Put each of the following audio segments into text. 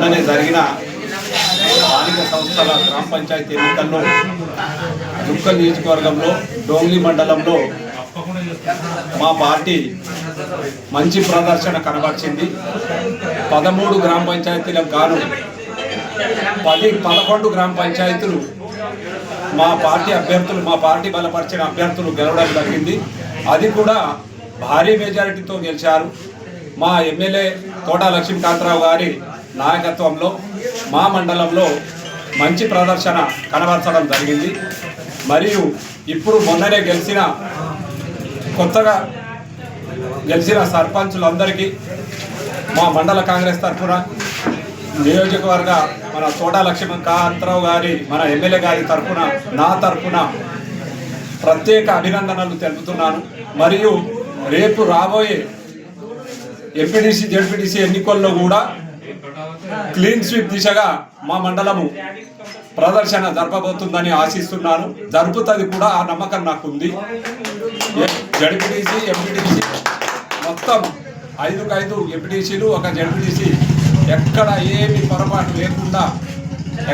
మొన్ననే జరిగిన స్థానిక సంస్థల గ్రామ పంచాయతీ ఎన్నికల్లో దుర్గం నియోజకవర్గంలో డోంగ్లీ మండలంలో మా పార్టీ మంచి ప్రదర్శన కనబరిచింది. 13 గ్రామ పంచాయతీలకు గాను 11 గ్రామ పంచాయతీలు మా పార్టీ బలపరిచిన అభ్యర్థులు గెలవడం జరిగింది. అది కూడా భారీ మెజారిటీతో గెలిచారు. మా ఎమ్మెల్యే తోట లక్ష్మీకాంతరావు గారి నాయకత్వంలో మా మండలంలో మంచి ప్రదర్శన కనబరచడం జరిగింది. మరియు ఇప్పుడు మొన్ననే కొత్తగా గెలిచిన సర్పంచులందరికీ మా మండల కాంగ్రెస్ తరఫున నియోజకవర్గ మన తోట లక్ష్మీకాంతరావు గారి మన ఎమ్మెల్యే గారి తరఫున నా తరఫున ప్రత్యేక అభినందనలు తెలుపుతున్నాను. మరియు రేపు రాబోయే ఎంపీటీసీ జెడ్పీటీసీ ఎన్నికల్లో కూడా క్లీన్ స్వీప్ దిశగా మా మండలము ప్రదర్శన జరపబోతుందని ఆశిస్తున్నాను. జరుపుతుంది కూడా, ఆ నమ్మకం నాకుంది. జడ్పీటీసీ ఎంపీటీసీ మొత్తం 5 ఎంపీటీసీలు, 1 జడ్పీటీసీ ఎక్కడ ఏమి పొరపాటు లేకుండా,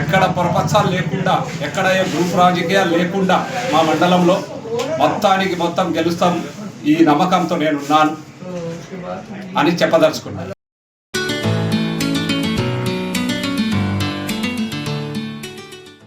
ఎక్కడ పొరపచ్చాలు లేకుండా, ఎక్కడ ఏ గ్రూప్ రాజకీయాలు లేకుండా మా మండలంలో మొత్తం గెలుస్తాం. ఈ నమ్మకంతో నేనున్నాను అని చెప్పదలుచుకున్నాను.